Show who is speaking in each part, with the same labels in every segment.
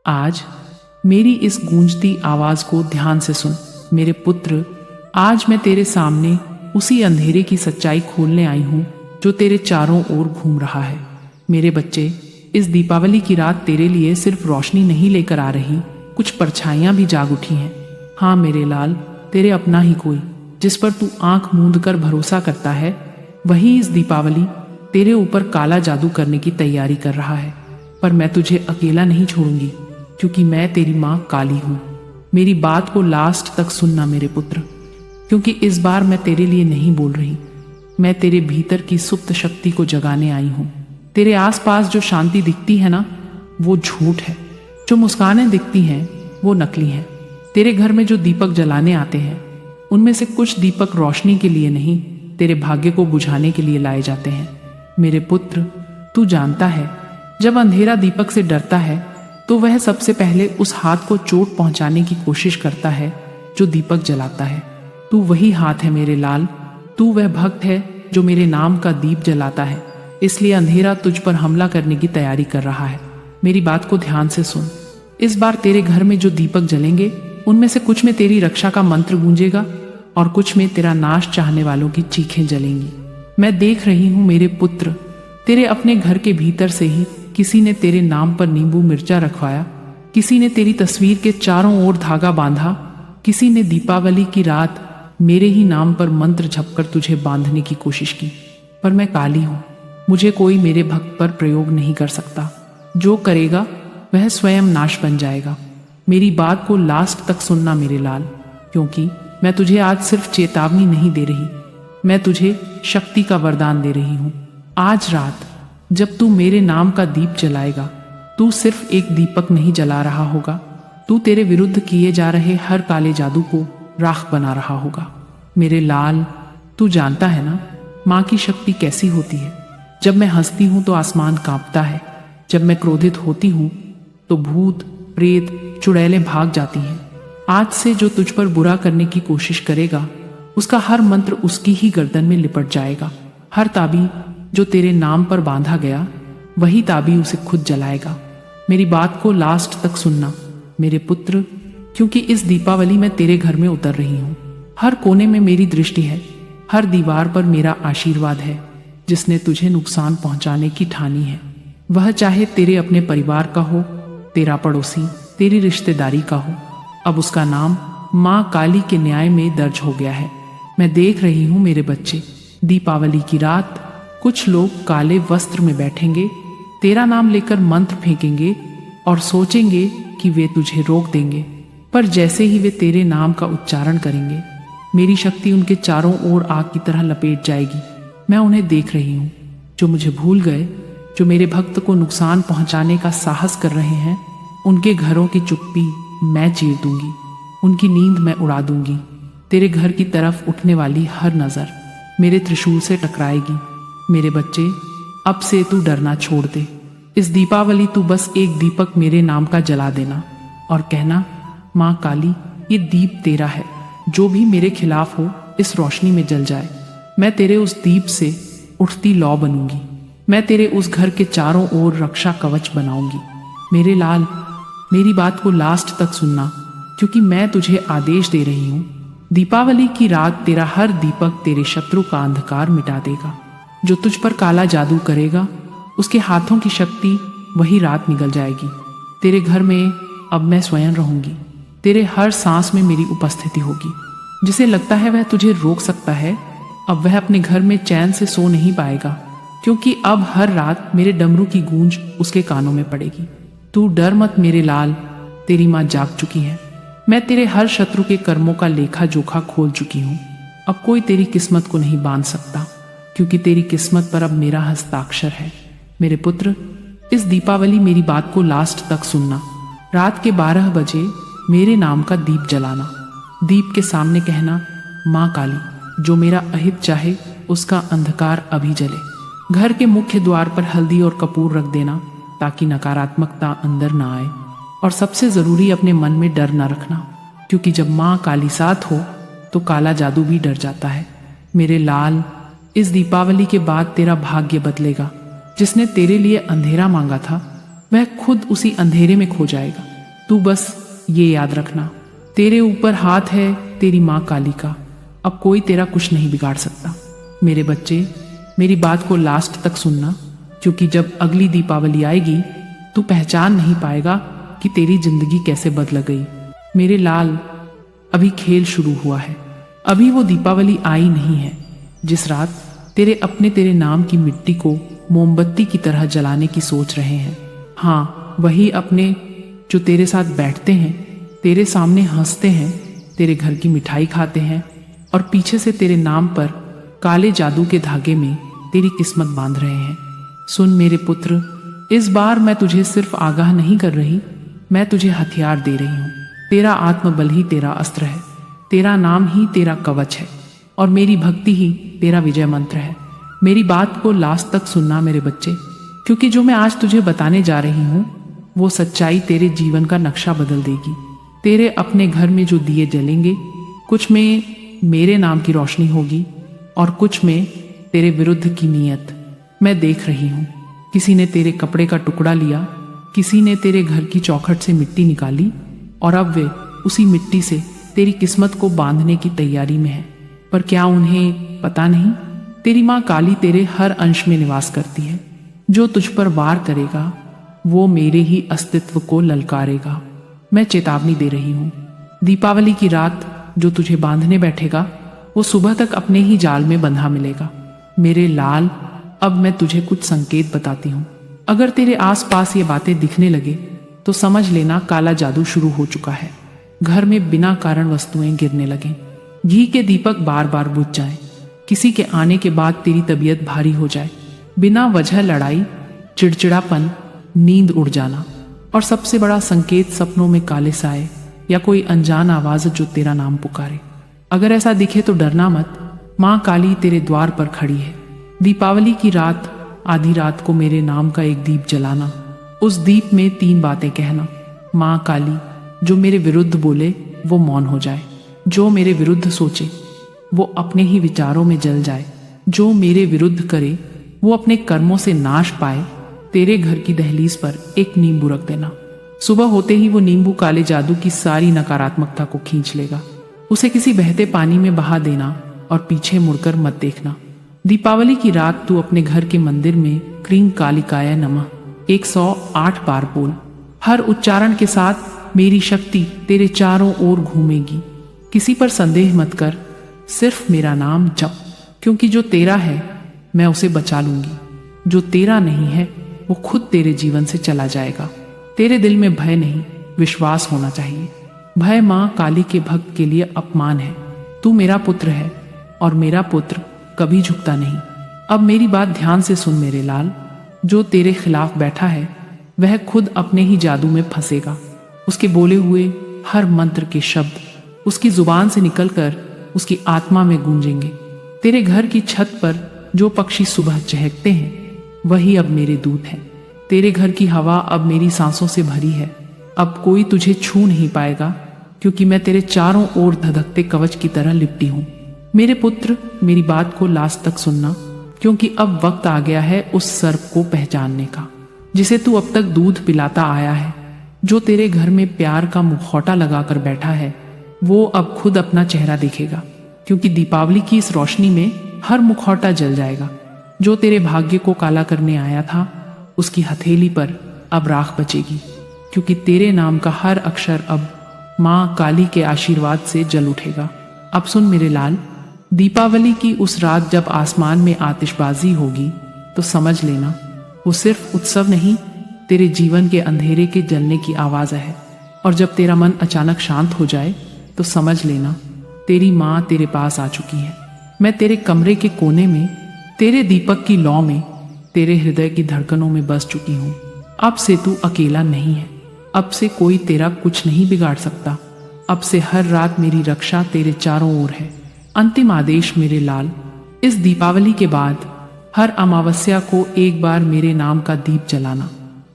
Speaker 1: आज मेरी इस गूंजती आवाज को ध्यान से सुन। मेरे पुत्र, आज मैं तेरे सामने उसी अंधेरे की सच्चाई खोलने आई हूं जो तेरे चारों ओर घूम रहा है। मेरे बच्चे, इस दीपावली की रात तेरे लिए सिर्फ रोशनी नहीं लेकर आ रही, कुछ परछाइयां भी जाग उठी हैं। हाँ मेरे लाल, तेरे अपना ही कोई, जिस पर तू आंख मूंद कर भरोसा करता है, वही इस दीपावली तेरे ऊपर काला जादू करने की तैयारी कर रहा है। पर मैं तुझे अकेला नहीं छोड़ूंगी, क्योंकि मैं तेरी माँ काली हूँ। मेरी बात को लास्ट तक सुनना मेरे पुत्र, क्योंकि इस बार मैं तेरे लिए नहीं बोल रही, मैं तेरे भीतर की सुप्त शक्ति को जगाने आई हूँ। तेरे आसपास जो शांति दिखती है ना, वो झूठ है। जो मुस्कानें दिखती हैं वो नकली हैं। तेरे घर में जो दीपक जलाने आते हैं, उनमें से कुछ दीपक रोशनी के लिए नहीं, तेरे भाग्य को बुझाने के लिए लाए जाते हैं। मेरे पुत्र, तू जानता है, जब अंधेरा दीपक से डरता है तो वह सबसे पहले उस हाथ को चोट पहुंचाने की कोशिश करता है जो दीपक जलाता है। तू वही हाथ है मेरे लाल, तू वह भक्त है जो मेरे नाम का दीप जलाता है। इसलिए अंधेरा तुझ पर हमला करने की तैयारी कर रहा है। मेरी बात को ध्यान से सुन। इस बार तेरे घर में जो दीपक जलेंगे, उनमें से कुछ में तेरी रक्षा का मंत्र गूंजेगा और कुछ में तेरा नाश चाहने वालों की चीखें जलेंगी। मैं देख रही हूं मेरे पुत्र, तेरे अपने घर के भीतर से ही किसी ने तेरे नाम पर नींबू मिर्चा रखवाया, किसी ने तेरी तस्वीर के चारों ओर धागा बांधा, किसी ने दीपावली की रात मेरे ही नाम पर मंत्र झपकर तुझे बांधने की कोशिश की। पर मैं काली हूं, मुझे कोई मेरे भक्त पर प्रयोग नहीं कर सकता। जो करेगा वह स्वयं नाश बन जाएगा। मेरी बात को लास्ट तक सुनना मेरे लाल, क्योंकि मैं तुझे आज सिर्फ चेतावनी नहीं दे रही, मैं तुझे शक्ति का वरदान दे रही हूं। आज रात जब तू मेरे नाम का दीप जलाएगा, तू सिर्फ एक दीपक नहीं जला रहा होगा, तू तेरे विरुद्ध किए जा रहे हर काले जादू को राख बना रहा होगा। मेरे लाल, तू जानता है ना, माँ की शक्ति कैसी होती है। जब मैं हंसती हूं तो आसमान कांपता है, जब मैं क्रोधित होती हूं तो भूत प्रेत चुड़ैलें भाग जाती हैं। आज से जो तुझ पर बुरा करने की कोशिश करेगा, उसका हर मंत्र उसकी ही गर्दन में लिपट जाएगा। हर ताबी जो तेरे नाम पर बांधा गया, वही ताबी उसे खुद जलाएगा। मेरी बात को लास्ट तक सुनना मेरे पुत्र, क्योंकि इस दीपावली मैं तेरे घर में उतर रही हूँ। हर कोने में मेरी दृष्टि है, हर दीवार पर मेरा आशीर्वाद है। जिसने तुझे नुकसान पहुंचाने की ठानी है, वह चाहे तेरे अपने परिवार का हो, तेरा पड़ोसी, तेरी रिश्तेदारी का हो, अब उसका नाम माँ काली के न्याय में दर्ज हो गया है। मैं देख रही हूँ मेरे बच्चे, दीपावली की रात कुछ लोग काले वस्त्र में बैठेंगे, तेरा नाम लेकर मंत्र फेंकेंगे और सोचेंगे कि वे तुझे रोक देंगे। पर जैसे ही वे तेरे नाम का उच्चारण करेंगे, मेरी शक्ति उनके चारों ओर आग की तरह लपेट जाएगी। मैं उन्हें देख रही हूँ, जो मुझे भूल गए, जो मेरे भक्त को नुकसान पहुंचाने का साहस कर रहे हैं। उनके घरों की चुप्पी मैं चीर दूंगी, उनकी नींद मैं उड़ा दूंगी। तेरे घर की तरफ उठने वाली हर नजर मेरे त्रिशूल से टकराएगी। मेरे बच्चे, अब से तू डरना छोड़ दे। इस दीपावली तू बस एक दीपक मेरे नाम का जला देना और कहना, माँ काली, ये दीप तेरा है, जो भी मेरे खिलाफ हो इस रोशनी में जल जाए। मैं तेरे उस दीप से उठती लौ बनूंगी, मैं तेरे उस घर के चारों ओर रक्षा कवच बनाऊंगी। मेरे लाल, मेरी बात को लास्ट तक सुनना, क्योंकि मैं तुझे आदेश दे रही हूँ। दीपावली की रात तेरा हर दीपक तेरे शत्रु का अंधकार मिटा देगा। जो तुझ पर काला जादू करेगा, उसके हाथों की शक्ति वही रात निकल जाएगी। तेरे घर में अब मैं स्वयं रहूंगी, तेरे हर सांस में मेरी उपस्थिति होगी। जिसे लगता है वह तुझे रोक सकता है, अब वह अपने घर में चैन से सो नहीं पाएगा, क्योंकि अब हर रात मेरे डमरू की गूंज उसके कानों में पड़ेगी। तू डर मत मेरे लाल, तेरी माँ जाग चुकी है। मैं तेरे हर शत्रु के कर्मों का लेखा जोखा खोल चुकी हूँ। अब कोई तेरी किस्मत को नहीं बांध सकता, क्योंकि तेरी किस्मत पर अब मेरा हस्ताक्षर है। मेरे पुत्र, इस दीपावली मेरी बात को लास्ट तक सुनना। रात के 12 बजे मेरे नाम का दीप जलाना, दीप के सामने कहना, माँ काली, जो मेरा अहित चाहे उसका अंधकार अभी जले। घर के मुख्य द्वार पर हल्दी और कपूर रख देना, ताकि नकारात्मकता अंदर ना आए। और सबसे जरूरी, अपने मन में डर ना रखना, क्योंकि जब माँ काली साथ हो तो काला जादू भी डर जाता है। मेरे लाल, इस दीपावली के बाद तेरा भाग्य बदलेगा। जिसने तेरे लिए अंधेरा मांगा था, वह खुद उसी अंधेरे में खो जाएगा। तू बस ये याद रखना, तेरे ऊपर हाथ है तेरी माँ काली का, अब कोई तेरा कुछ नहीं बिगाड़ सकता। मेरे बच्चे, मेरी बात को लास्ट तक सुनना, क्योंकि जब अगली दीपावली आएगी तू पहचान नहीं पाएगा कि तेरी जिंदगी कैसे बदल गई। मेरे लाल, अभी खेल शुरू हुआ है, अभी वो दीपावली आई नहीं है जिस रात तेरे नाम की मिट्टी को मोमबत्ती की तरह जलाने की सोच रहे हैं। हाँ, वही अपने जो तेरे साथ बैठते हैं, तेरे सामने हंसते हैं, तेरे घर की मिठाई खाते हैं और पीछे से तेरे नाम पर काले जादू के धागे में तेरी किस्मत बांध रहे हैं। सुन मेरे पुत्र, इस बार मैं तुझे सिर्फ आगाह नहीं कर रही, मैं तुझे हथियार दे रही हूँ। तेरा आत्मबल ही तेरा अस्त्र है, तेरा नाम ही तेरा कवच है और मेरी भक्ति ही तेरा विजय मंत्र है। मेरी बात को लास्ट तक सुनना मेरे बच्चे, क्योंकि जो मैं आज तुझे बताने जा रही हूँ वो सच्चाई तेरे जीवन का नक्शा बदल देगी। तेरे अपने घर में जो दिए जलेंगे, कुछ में मेरे नाम की रोशनी होगी और कुछ में तेरे विरुद्ध की नीयत। मैं देख रही हूँ, किसी ने तेरे कपड़े का टुकड़ा लिया, किसी ने तेरे घर की चौखट से मिट्टी निकाली और अब वे उसी मिट्टी से तेरी किस्मत को बांधने की तैयारी में है। पर क्या उन्हें पता नहीं, तेरी माँ काली तेरे हर अंश में निवास करती है। जो तुझ पर वार करेगा वो मेरे ही अस्तित्व को ललकारेगा। मैं चेतावनी दे रही हूँ, दीपावली की रात जो तुझे बांधने बैठेगा वो सुबह तक अपने ही जाल में बंधा मिलेगा। मेरे लाल, अब मैं तुझे कुछ संकेत बताती हूँ। अगर तेरे आसपास ये बातें दिखने लगे तो समझ लेना काला जादू शुरू हो चुका है। घर में बिना कारण वस्तुएं गिरने लगें, घी के दीपक बार बार बुझ जाएं, किसी के आने के बाद तेरी तबीयत भारी हो जाए, बिना वजह लड़ाई, चिड़चिड़ापन, नींद उड़ जाना और सबसे बड़ा संकेत सपनों में काले साए या कोई अनजान आवाज जो तेरा नाम पुकारे। अगर ऐसा दिखे तो डरना मत, माँ काली तेरे द्वार पर खड़ी है। दीपावली की रात, आधी रात को मेरे नाम का एक दीप जलाना, उस दीप में 3 बातें कहना। माँ काली, जो मेरे विरुद्ध बोले वो मौन हो जाए, जो मेरे विरुद्ध सोचे वो अपने ही विचारों में जल जाए, जो मेरे विरुद्ध करे वो अपने कर्मों से नाश पाए। तेरे घर की दहलीज पर एक नींबू रख देना, सुबह होते ही वो नींबू काले जादू की सारी नकारात्मकता को खींच लेगा। उसे किसी बहते पानी में बहा देना और पीछे मुड़कर मत देखना। दीपावली की रात तू अपने घर के मंदिर में क्रीं कालिकाय नमः 108 बार बोल। हर उच्चारण के साथ मेरी शक्ति तेरे चारों ओर घूमेगी। किसी पर संदेह मत कर, सिर्फ मेरा नाम जप, क्योंकि जो तेरा है मैं उसे बचा लूंगी, जो तेरा नहीं है वो खुद तेरे जीवन से चला जाएगा। तेरे दिल में भय नहीं, विश्वास होना चाहिए। भय माँ काली के भक्त के लिए अपमान है। तू मेरा पुत्र है और मेरा पुत्र कभी झुकता नहीं। अब मेरी बात ध्यान से सुन मेरे लाल, जो तेरे खिलाफ बैठा है वह खुद अपने ही जादू में फंसेगा। उसके बोले हुए हर मंत्र के शब्द उसकी जुबान से निकलकर उसकी आत्मा में गूंजेंगे। तेरे घर की छत पर जो पक्षी सुबह चहकते हैं वही अब मेरे दूत हैं। तेरे घर की हवा अब मेरी सांसों से भरी है। अब कोई तुझे छू नहीं पाएगा, क्योंकि मैं तेरे चारों ओर धधकते कवच की तरह लिपटी हूँ। मेरे पुत्र, मेरी बात को लास्ट तक सुनना, क्योंकि अब वक्त आ गया है उस सर्प को पहचानने का, जिसे तू अब तक दूध पिलाता आया है। जो तेरे घर में प्यार का मुखौटा लगाकर बैठा है वो अब खुद अपना चेहरा देखेगा, क्योंकि दीपावली की इस रोशनी में हर मुखौटा जल जाएगा। जो तेरे भाग्य को काला करने आया था उसकी हथेली पर अब राख बचेगी, क्योंकि तेरे नाम का हर अक्षर अब माँ काली के आशीर्वाद से जल उठेगा। अब सुन मेरे लाल, दीपावली की उस रात जब आसमान में आतिशबाजी होगी तो समझ लेना वो सिर्फ उत्सव नहीं, तेरे जीवन के अंधेरे के जलने की आवाज है। और जब तेरा मन अचानक शांत हो जाए तो समझ लेना तेरी माँ तेरे पास आ चुकी है। मैं तेरे कमरे के कोने में, तेरे दीपक की लौ में, तेरे हृदय की धड़कनों में बस चुकी हूँ। अब से तू अकेला नहीं है, अब से कोई तेरा कुछ नहीं बिगाड़ सकता। अब से हर रात मेरी रक्षा तेरे चारों ओर है। अंतिम आदेश मेरे लाल, इस दीपावली के बाद हर अमावस्या को एक बार मेरे नाम का दीप जलाना,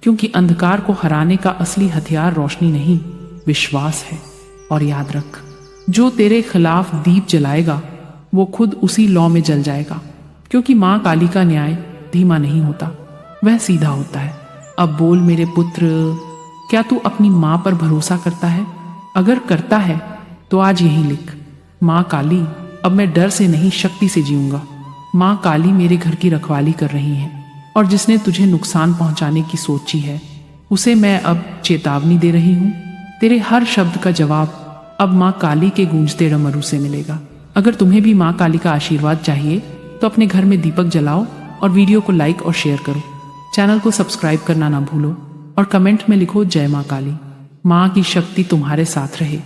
Speaker 1: क्योंकि अंधकार को हराने का असली हथियार रोशनी नहीं, विश्वास है। और याद रख, जो तेरे खिलाफ दीप जलाएगा वो खुद उसी लौ में जल जाएगा, क्योंकि माँ काली का न्याय धीमा नहीं होता, वह सीधा होता है। अब बोल मेरे पुत्र, क्या तू अपनी माँ पर भरोसा करता है? अगर करता है तो आज यही लिख, माँ काली, अब मैं डर से नहीं शक्ति से जीऊंगा। माँ काली मेरे घर की रखवाली कर रही है और जिसने तुझे नुकसान पहुंचाने की सोची है उसे मैं अब चेतावनी दे रही हूँ। तेरे हर शब्द का जवाब अब माँ काली के गूंजते डमरू से मिलेगा। अगर तुम्हें भी माँ काली का आशीर्वाद चाहिए तो अपने घर में दीपक जलाओ और वीडियो को लाइक और शेयर करो। चैनल को सब्सक्राइब करना ना भूलो और कमेंट में लिखो जय माँ काली। माँ की शक्ति तुम्हारे साथ रहे।